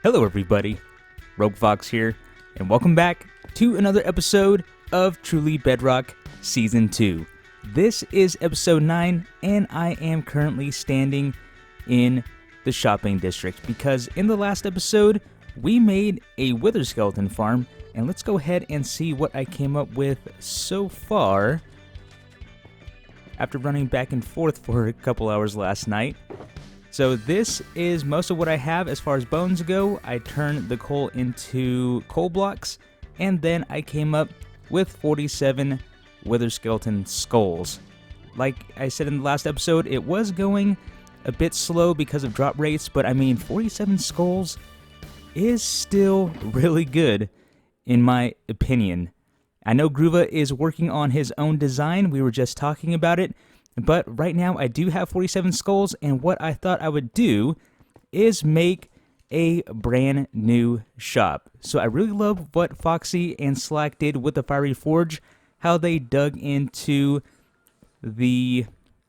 Hello everybody, Rogue Fox here, and welcome back to another episode of Truly Bedrock Season 2. This is episode 9, and I am currently standing in the shopping district, because in the last episode, we made a wither skeleton farm, and let's go ahead and see what I came up with so far after running back and forth for a couple hours last night. So this is most of what I have as far as bones go. I turned the coal into coal blocks, and then I came up with 47 wither skeleton skulls. Like I said in the last episode, it was going a bit slow because of drop rates, but I mean 47 skulls is still really good in my opinion. I know Groova is working on his own design, we were just talking about it, but right now I do have 47 skulls, and what I thought I would do is make a brand new shop. So I really love what Foxy and Slack did with the Fiery Forge, how they dug into the,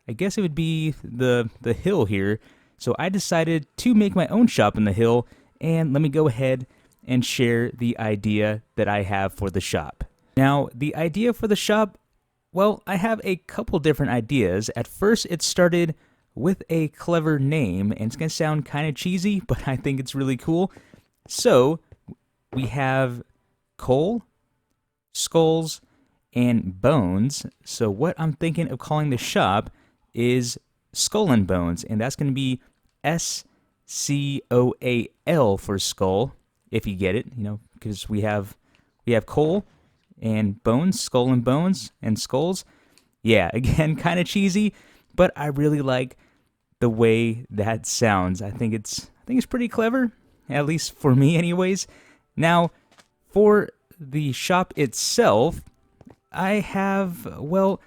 I guess it would be the hill here. So I decided to make my own shop in the hill, and let me go ahead and share the idea that I have for the shop. Now, the idea for the shop, well, I have a couple different ideas. At first, it started with a clever name, and it's going to sound kind of cheesy, but I think it's really cool. So, we have coal, skulls, and bones. So what I'm thinking of calling the shop is Scoal Bones, and that's going to be SCOAL for skull, if you get it, you know, because we have coal and bones, Scoal Bones, and skulls. Yeah, again, kind of cheesy, but I really like the way that sounds. I think it's pretty clever, at least for me anyways. Now, for the shop itself, I have, well,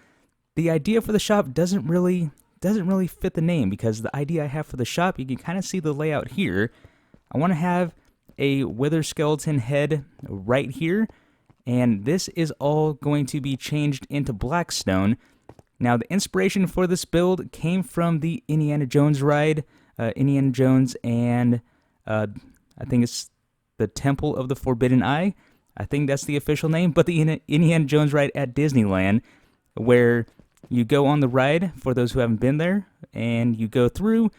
the idea for the shop doesn't really fit the name, because the idea I have for the shop, you can kind of see the layout here. I want to have a wither skeleton head right here, and this is all going to be changed into blackstone. Now, the inspiration for this build came from the Indiana Jones ride, Indiana Jones and I think it's the Temple of the Forbidden Eye. I think that's the official name, but the Indiana Jones ride at Disneyland, where you go on the ride, for those who haven't been there, and you go through,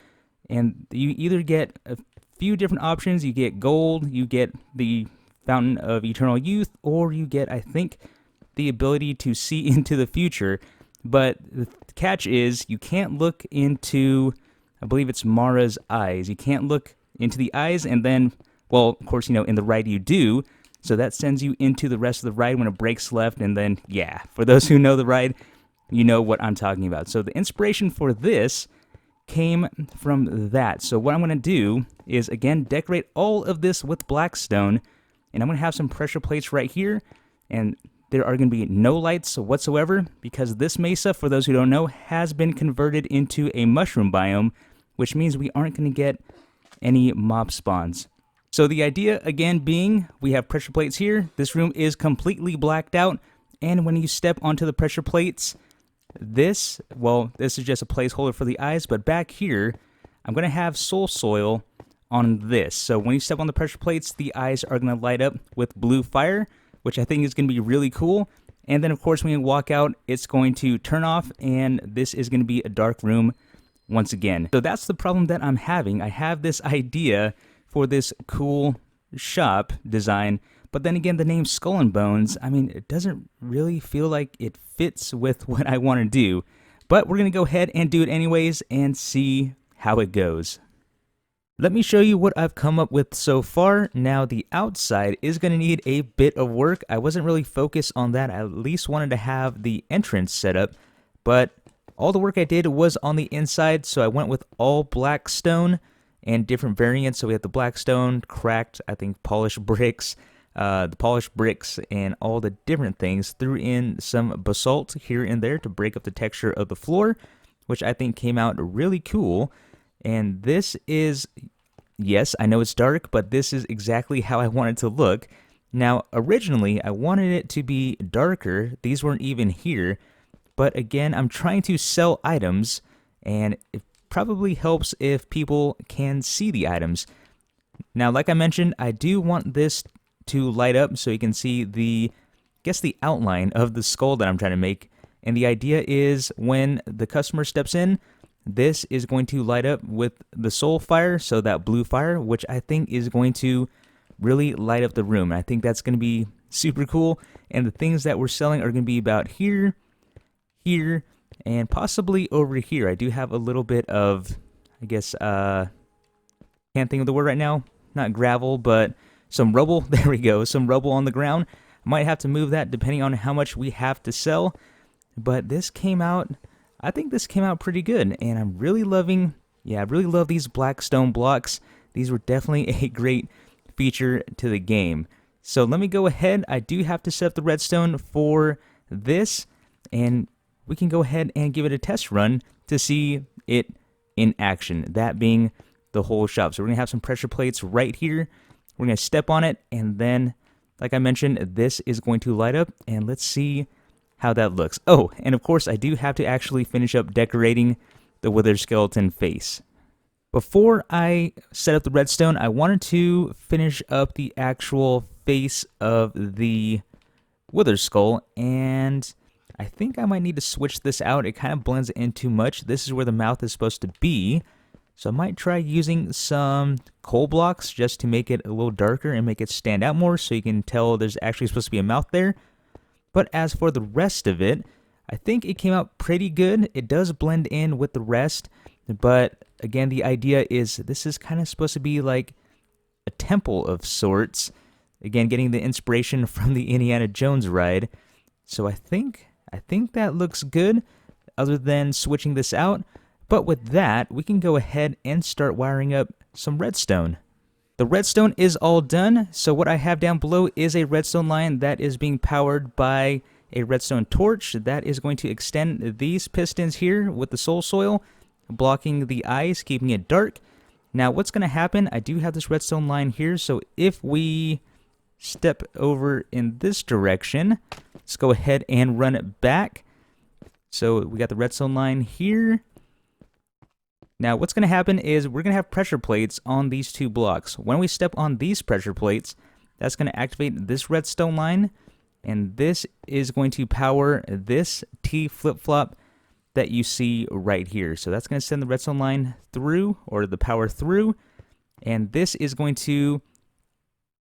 and you either get a few different options. You get gold, you get the Fountain of Eternal Youth, or you get, I think, the ability to see into the future. But the catch is, you can't look into, I believe it's Mara's eyes. You can't look into the eyes, and then, well, of course, you know, in the ride you do, so that sends you into the rest of the ride when it breaks left, and then, yeah, for those who know the ride, you know what I'm talking about. So the inspiration for this came from that. So what I'm going to do is, again, decorate all of this with blackstone, and I'm going to have some pressure plates right here, and there are going to be no lights whatsoever, because this mesa, for those who don't know, has been converted into a mushroom biome, which means we aren't going to get any mob spawns. So the idea, again, being we have pressure plates here. This room is completely blacked out, and when you step onto the pressure plates, this is just a placeholder for the eyes, but back here, I'm going to have soul soil on this. So when you step on the pressure plates, the eyes are going to light up with blue fire, which I think is going to be really cool. And then, of course, when you walk out, it's going to turn off, and this is going to be a dark room once again. So that's the problem that I'm having. I have this idea for this cool shop design, but then again, the name Scoal Bones, I mean, it doesn't really feel like it fits with what I want to do. But we're going to go ahead and do it anyways and see how it goes. Let me show you what I've come up with so far. Now, the outside is going to need a bit of work. I wasn't really focused on that. I at least wanted to have the entrance set up, but all the work I did was on the inside, so I went with all black stone and different variants. So we have the black stone, cracked, I think polished bricks, and all the different things. Threw in some basalt here and there to break up the texture of the floor, which I think came out really cool. And this is, yes, I know it's dark, but this is exactly how I want it to look. Now, originally, I wanted it to be darker. These weren't even here. But again, I'm trying to sell items, and it probably helps if people can see the items. Now, like I mentioned, I do want this to light up so you can see the outline of the skull that I'm trying to make. And the idea is when the customer steps in, this is going to light up with the soul fire, so that blue fire, which I think is going to really light up the room. I think that's going to be super cool. And the things that we're selling are going to be about here, here, and possibly over here. I do have a little bit of, I guess, can't think of the word right now. Not gravel, but some rubble. There we go. Some rubble on the ground. Might have to move that depending on how much we have to sell. But this came out, I think this came out pretty good. And I'm really loving, I really love these black stone blocks. These were definitely a great feature to the game. So let me go ahead. I do have to set up the redstone for this. And we can go ahead and give it a test run to see it in action. That being the whole shop. So we're going to have some pressure plates right here. We're going to step on it, and then, like I mentioned, this is going to light up, and let's see how that looks. Oh, and of course, I do have to actually finish up decorating the wither skeleton face. Before I set up the redstone, I wanted to finish up the actual face of the wither skull, and I think I might need to switch this out. It kind of blends in too much. This is where the mouth is supposed to be. So I might try using some coal blocks just to make it a little darker and make it stand out more so you can tell there's actually supposed to be a mouth there. But as for the rest of it, I think it came out pretty good. It does blend in with the rest, but again, the idea is this is kind of supposed to be like a temple of sorts. Again, getting the inspiration from the Indiana Jones ride. So I think that looks good other than switching this out. But with that, we can go ahead and start wiring up some redstone. The redstone is all done, so what I have down below is a redstone line that is being powered by a redstone torch that is going to extend these pistons here with the soul soil, blocking the eyes, keeping it dark. Now what's going to happen, I do have this redstone line here, so if we step over in this direction, let's go ahead and run it back. So we got the redstone line here. Now, what's going to happen is we're going to have pressure plates on these two blocks. When we step on these pressure plates, that's going to activate this redstone line, and this is going to power this T flip-flop that you see right here. So that's going to send the redstone line through, or the power through, and this is going to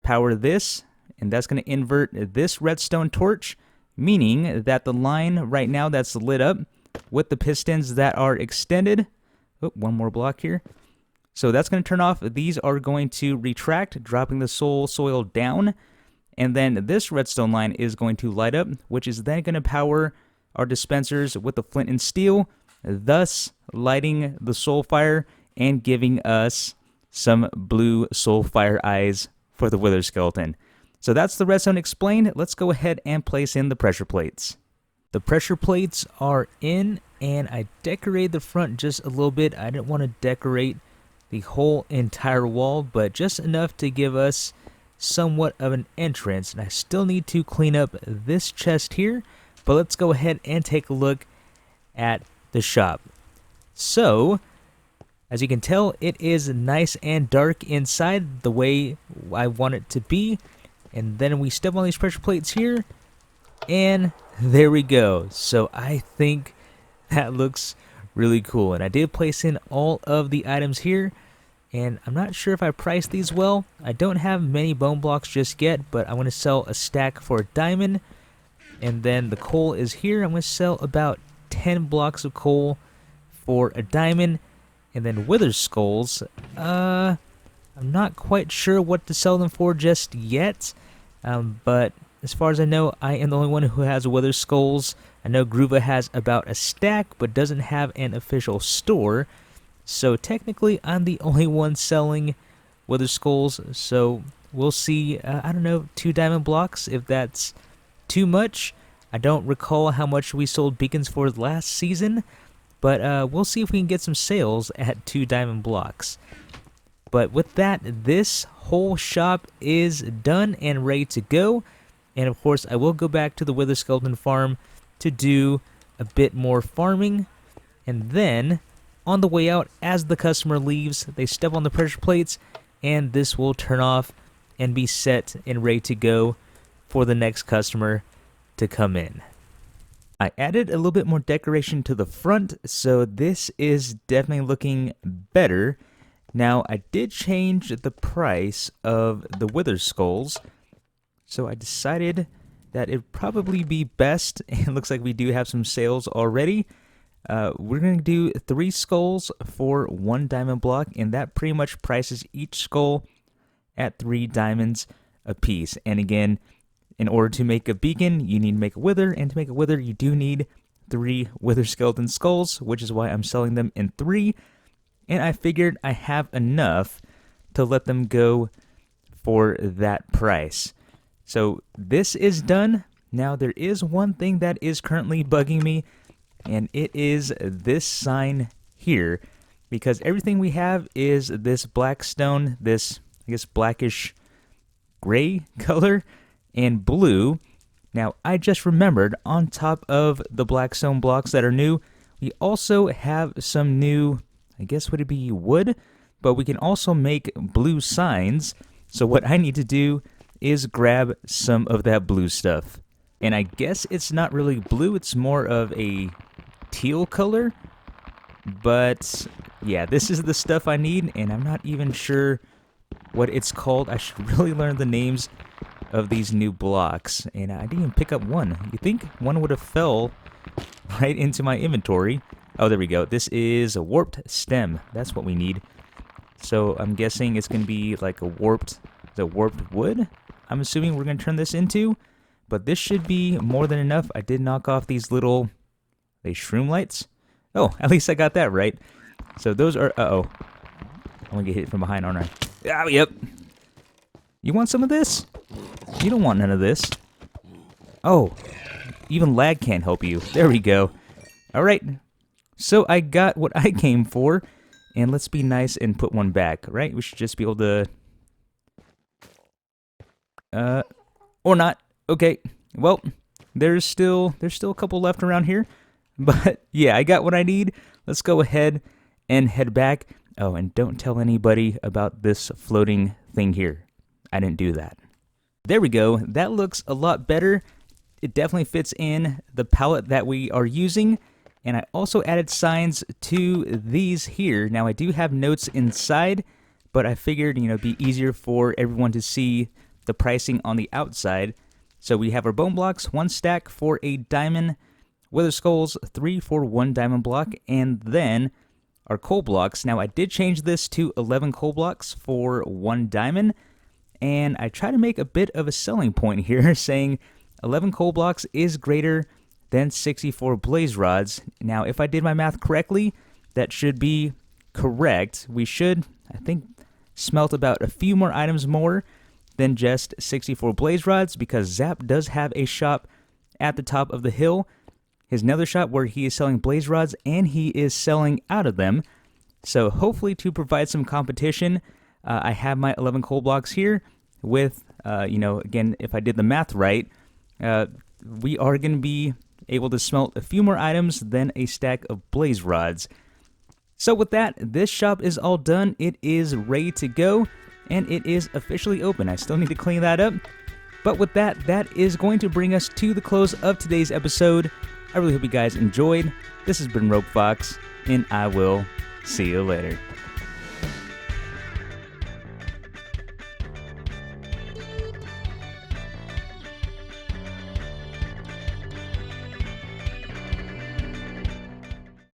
power this, and that's going to invert this redstone torch, meaning that the line right now that's lit up with the pistons that are extended. Oh, one more block here. So that's going to turn off. These are going to retract, dropping the soul soil down. And then this redstone line is going to light up, which is then going to power our dispensers with the flint and steel, thus lighting the soul fire and giving us some blue soul fire eyes for the wither skeleton. So that's the redstone explained. Let's go ahead and place in the pressure plates. The pressure plates are in, and I decorated the front just a little bit. I didn't want to decorate the whole entire wall, but just enough to give us somewhat of an entrance. And I still need to clean up this chest here, but let's go ahead and take a look at the shop. So, as you can tell, it is nice and dark inside the way I want it to be. And then we step on these pressure plates here, and there we go. So I think that looks really cool. And I did place in all of the items here, and I'm not sure if I priced these well. I don't have many bone blocks just yet, but I want to sell a stack for a diamond. And then the coal is here. I'm going to sell about 10 blocks of coal for a diamond. And then wither skulls, I'm not quite sure what to sell them for just yet, but as far as I know, I am the only one who has wither skulls. I know Groova has about a stack, but doesn't have an official store. So technically, I'm the only one selling wither skulls. So we'll see, I don't know, 2 diamond blocks, if that's too much. I don't recall how much we sold beacons for last season, but we'll see if we can get some sales at 2 diamond blocks. But with that, this whole shop is done and ready to go. And of course, I will go back to the wither skeleton farm to do a bit more farming. And then, on the way out, as the customer leaves, they step on the pressure plates, and this will turn off and be set and ready to go for the next customer to come in. I added a little bit more decoration to the front, so this is definitely looking better. Now, I did change the price of the wither skulls, so I decided that it'd probably be best, and it looks like we do have some sales already. We're going to do 3 skulls for 1 diamond block, and that pretty much prices each skull at 3 diamonds a piece. And again, in order to make a beacon, you need to make a wither, and to make a wither, you do need 3 wither skeleton skulls, which is why I'm selling them in 3. And I figured I have enough to let them go for that price. So this is done. Now there is one thing that is currently bugging me, and it is this sign here, because everything we have is this black stone, this, I guess, blackish gray color, and blue. Now, I just remembered, on top of the black stone blocks that are new, we also have some new, I guess would it be wood? But we can also make blue signs. So what I need to do is grab some of that blue stuff. And I guess it's not really blue, it's more of a teal color. But yeah, this is the stuff I need, and I'm not even sure what it's called. I should really learn the names of these new blocks, and I didn't even pick up one. You think one would have fell right into my inventory? Oh, there we go. This is a warped stem. That's what we need. So I'm guessing it's going to be like a warped wood, I'm assuming we're going to turn this into. But this should be more than enough. I did knock off these little, shroom lights. Oh, at least I got that right. So those are, uh-oh. I'm going to get hit from behind, aren't I? Oh, yep. You want some of this? You don't want none of this. Oh, even lag can't help you. There we go. All right. So I got what I came for, and let's be nice and put one back, right? We should just be able to... or not. Okay. Well, there's still a couple left around here. But yeah, I got what I need. Let's go ahead and head back. Oh, and don't tell anybody about this floating thing here. I didn't do that. There we go. That looks a lot better. It definitely fits in the palette that we are using. And I also added signs to these here. Now, I do have notes inside, but I figured, it'd be easier for everyone to see the pricing on the outside. So we have our bone blocks, 1 stack for a diamond, wither skulls, 3 for 1 diamond block, and then our coal blocks. Now, I did change this to 11 coal blocks for 1 diamond, and I try to make a bit of a selling point here, saying 11 coal blocks is greater than 64 blaze rods. Now, if I did my math correctly, that should be correct. We should, I think, smelt about a few more items more than just 64 blaze rods, because Zap does have a shop at the top of the hill, his nether shop, where he is selling blaze rods, and he is selling out of them. So hopefully, to provide some competition, I have my 11 coal blocks here with, again, if I did the math right, we are going to be able to smelt a few more items than a stack of blaze rods. So with that, this shop is all done. It is ready to go, and it is officially open. I still need to clean that up. But with that, that is going to bring us to the close of today's episode. I really hope you guys enjoyed. This has been Rogue Fox, and I will see you later.